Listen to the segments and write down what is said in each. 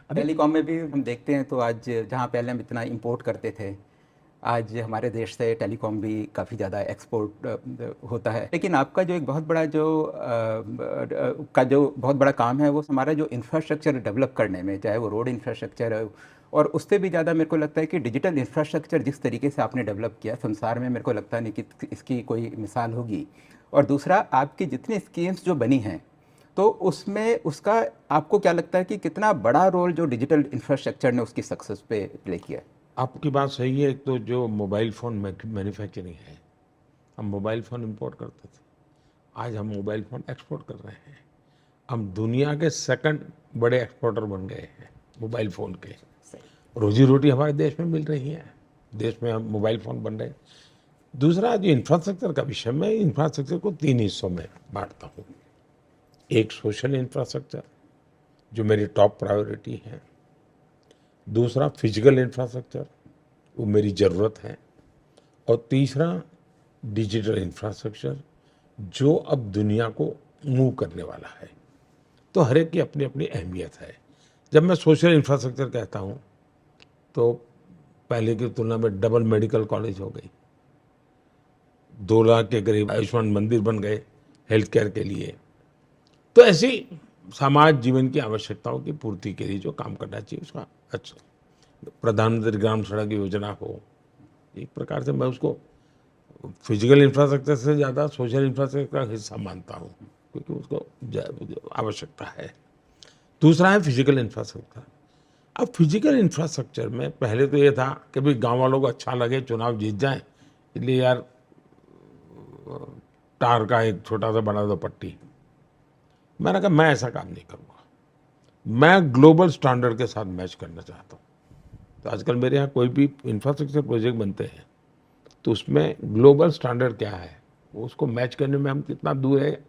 Telecom में भी हम देखते हैं तो आज जहाँ पहले हम इतना इंपोर्ट करते थे, आज हमारे देश से टेलीकॉम भी काफ़ी ज़्यादा एक्सपोर्ट होता है। लेकिन आपका जो एक बहुत बड़ा जो बहुत बड़ा काम है, वो हमारा जो इंफ्रास्ट्रक्चर डेवलप करने में, चाहे वो रोड इंफ्रास्ट्रक्चर है, और उससे भी ज़्यादा मेरे को लगता है कि डिजिटल इंफ्रास्ट्रक्चर जिस तरीके से आपने डेवलप किया संसार में, मेरे को लगता नहीं कि इसकी कोई मिसाल होगी। और दूसरा, आपकी जितनी स्कीम्स जो बनी हैं, तो उसमें उसका आपको क्या लगता है कि कितना बड़ा रोल जो डिजिटल इंफ्रास्ट्रक्चर ने उसकी सक्सेस पे प्ले किया है? आपकी बात सही है। एक तो जो मोबाइल फ़ोन मैन्युफैक्चरिंग है, हम मोबाइल फ़ोन इंपोर्ट करते थे, आज हम मोबाइल फ़ोन एक्सपोर्ट कर रहे हैं। हम दुनिया के सेकंड बड़े एक्सपोर्टर बन गए हैं मोबाइल फ़ोन के। सही। रोजी रोटी हमारे देश में मिल रही है, देश में हम मोबाइल फ़ोन बन रहे हैं। दूसरा, जो इंफ्रास्ट्रक्चर का विषय, मैं इंफ्रास्ट्रक्चर को 3 हिस्सों में बांटता हूँ। एक सोशल इंफ्रास्ट्रक्चर, जो मेरी टॉप प्रायोरिटी है। दूसरा फिजिकल इंफ्रास्ट्रक्चर, वो मेरी ज़रूरत है। और तीसरा डिजिटल इंफ्रास्ट्रक्चर, जो अब दुनिया को मूव करने वाला है। तो हर एक की अपनी अपनी अहमियत है। जब मैं सोशल इंफ्रास्ट्रक्चर कहता हूँ, तो पहले की तुलना में डबल मेडिकल कॉलेज हो गई, 2 लाख के करीब आयुष्मान मंदिर बन गए हेल्थ केयर के लिए। तो ऐसी समाज जीवन की आवश्यकताओं की पूर्ति के लिए जो काम करना चाहिए उसका अच्छा, प्रधानमंत्री ग्राम सड़क योजना हो, एक प्रकार से मैं उसको फिजिकल इंफ्रास्ट्रक्चर से ज़्यादा सोशल इंफ्रास्ट्रक्चर का हिस्सा मानता हूँ, क्योंकि उसको आवश्यकता है। दूसरा है फिजिकल इंफ्रास्ट्रक्चर। अब फिजिकल इंफ्रास्ट्रक्चर में पहले तो ये था कि भाई गांव वालों को अच्छा लगे, चुनाव जीत जाए, इसलिए यार टार का एक छोटा सा बना दो पट्टी। मैंने कहा मैं ऐसा काम नहीं करूँगा, मैं ग्लोबल स्टैंडर्ड के साथ मैच करना चाहता हूँ। तो आजकल मेरे यहाँ कोई भी इंफ्रास्ट्रक्चर प्रोजेक्ट बनते हैं तो उसमें ग्लोबल स्टैंडर्ड क्या है, वो उसको मैच करने में हम कितना दूर है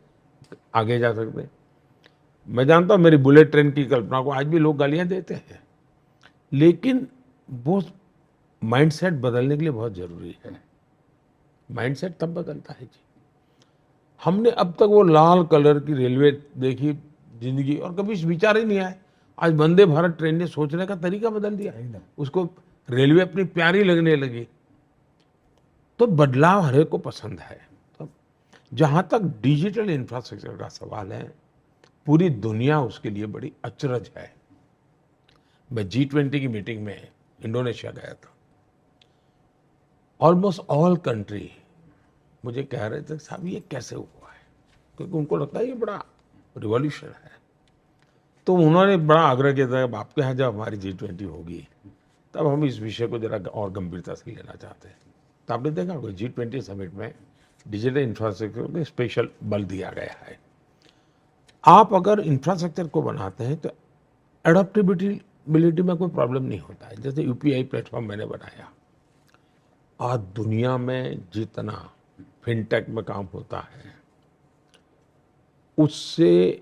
आगे जा सकते हैं। मैं जानता हूँ मेरी बुलेट ट्रेन की कल्पना को आज भी लोग गालियाँ देते हैं, लेकिन वो माइंडसेट बदलने के लिए बहुत ज़रूरी है। माइंडसेट तब बदलता है जी। हमने अब तक वो लाल कलर की रेलवे देखी जिंदगी, और कभी विचार ही नहीं आया। आज वंदे भारत ट्रेन ने सोचने का तरीका बदल दिया, उसको रेलवे अपनी प्यारी लगने लगी। तो बदलाव हर एक को पसंद है। तो जहाँ तक डिजिटल इंफ्रास्ट्रक्चर का सवाल है, पूरी दुनिया उसके लिए बड़ी अचरज है। मैं G20 की मीटिंग में इंडोनेशिया गया था। ऑलमोस्ट ऑल कंट्री मुझे कह रहे थे साहब ये कैसे हुआ है, क्योंकि उनको लगता है ये बड़ा रिवॉल्यूशन है। तो उन्होंने बड़ा आग्रह किया था कि आपके यहाँ जब हमारी G20 होगी तब हम इस विषय को जरा और गंभीरता से लेना चाहते हैं। तो आपने देखा होगा G20 समिट में डिजिटल इंफ्रास्ट्रक्चर को स्पेशल बल दिया गया है। आप अगर इंफ्रास्ट्रक्चर को बनाते हैं तो एडॉप्टेबिलिटी में कोई प्रॉब्लम नहीं होता है। जैसे यूपीआई प्लेटफॉर्म मैंने बनाया, आज दुनिया में जितना फिनटेक में काम होता है उससे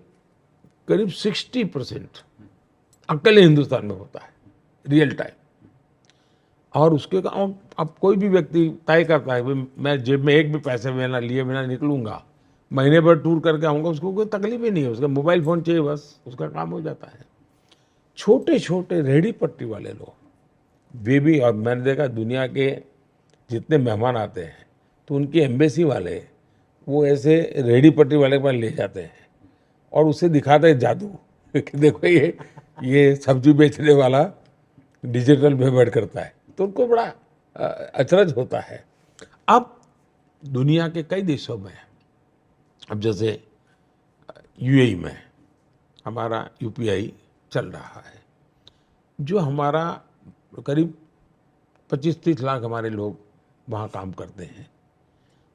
करीब 60% अकेले हिंदुस्तान में होता है रियल टाइम। और उसके अब कोई भी व्यक्ति तय करता है कि मैं जेब में एक भी पैसे बिना लिए बिना निकलूंगा, महीने भर टूर करके आऊँगा, उसको कोई तकलीफ ही नहीं है, उसका मोबाइल फ़ोन चाहिए, बस उसका काम हो जाता है। छोटे छोटे रेहड़ी पट्टी वाले लोग, वे भी, और मैंने देखा दुनिया के जितने मेहमान आते हैं तो उनकी एम्बेसी वाले वो ऐसे रेहड़ी पट्टी वाले के पास ले जाते हैं और उसे दिखाते हैं जादू कि देखो ये सब्जी बेचने वाला डिजिटल पेमेंट करता है। तो उनको बड़ा अचरज होता है। अब दुनिया के कई देशों में, अब जैसे यूएई में हमारा यूपीआई चल रहा है, जो हमारा करीब 25-30 लाख हमारे लोग वहाँ काम करते हैं।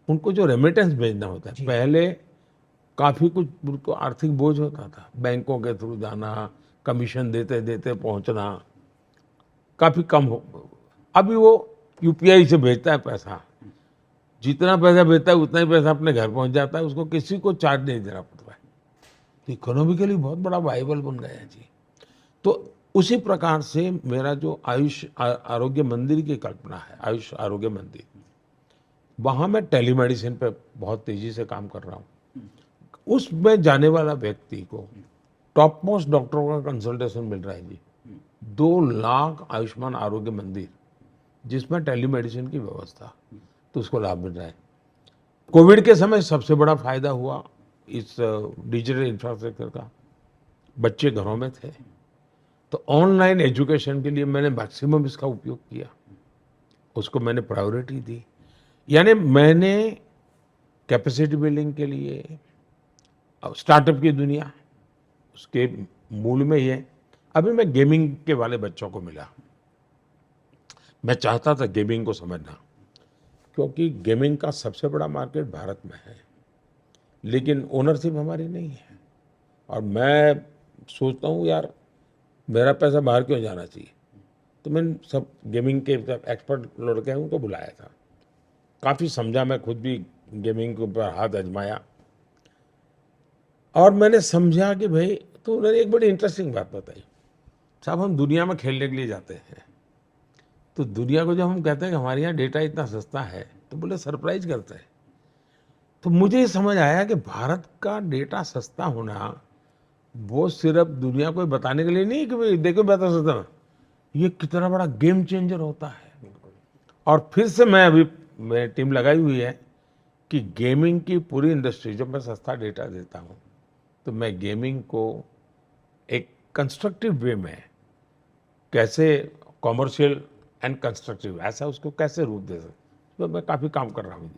उनको जो रेमिटेंस भेजना होता है, पहले काफ़ी कुछ उनको आर्थिक बोझ होता था, बैंकों के थ्रू जाना, कमीशन देते देते पहुँचना, काफ़ी कम हो। अभी वो यूपीआई से भेजता है पैसा, जितना पैसा भेजता है उतना ही पैसा अपने घर पहुंच जाता है, उसको किसी को चार्ज नहीं देना पड़ता है। तो इकोनॉमिकली बहुत बड़ा वाइबल बन गया है जी। तो उसी प्रकार से मेरा जो आयुष आरोग्य मंदिर की कल्पना है, आयुष आरोग्य मंदिर, वहाँ मैं टेलीमेडिसिन पे बहुत तेज़ी से काम कर रहा हूँ। उसमें जाने वाला व्यक्ति को टॉप मोस्ट डॉक्टरों का कंसल्टेशन मिल रहा है जी। 2 लाख आयुष्मान आरोग्य मंदिर जिसमें टेलीमेडिसिन की व्यवस्था, तो उसको लाभ मिल रहा है। कोविड के समय सबसे बड़ा फायदा हुआ इस डिजिटल इंफ्रास्ट्रक्चर का। बच्चे घरों में थे, तो ऑनलाइन एजुकेशन के लिए मैंने मैक्सिमम इसका उपयोग किया, उसको मैंने प्रायोरिटी दी। यानी मैंने कैपेसिटी बिल्डिंग के लिए, अब स्टार्टअप की दुनिया उसके मूल में ही है। अभी मैं गेमिंग के वाले बच्चों को मिला, मैं चाहता था गेमिंग को समझना, क्योंकि गेमिंग का सबसे बड़ा मार्केट भारत में है, लेकिन ओनरशिप हमारी नहीं है। और मैं सोचता हूँ यार, मेरा पैसा बाहर क्यों जाना चाहिए। तो मैंने सब गेमिंग के एक्सपर्ट लड़के हैं उनको बुलाया था, काफ़ी समझा, मैं खुद भी गेमिंग के ऊपर हाथ आजमाया और मैंने समझा कि भाई, तो उन्होंने एक बड़ी इंटरेस्टिंग बात बताई, साहब हम दुनिया में खेलने के लिए जाते हैं, तो दुनिया को जब हम कहते हैं कि हमारे यहाँ डेटा इतना सस्ता है, तो बोले सरप्राइज करते हैं। तो मुझे ये समझ आया कि भारत का डेटा सस्ता होना वो सिर्फ दुनिया को बताने के लिए नहीं कि भाई देखो बेहतर सस्ता, ये कितना बड़ा गेम चेंजर होता है। और फिर से मैं टीम लगाई हुई है कि गेमिंग की पूरी इंडस्ट्री, जब मैं सस्ता डेटा देता हूँ तो मैं गेमिंग को एक कंस्ट्रक्टिव वे में कैसे, कॉमर्शियल एंड कंस्ट्रक्टिव, ऐसा उसको कैसे रूप दे सकते, तो मैं काफ़ी काम कर रहा हूँ।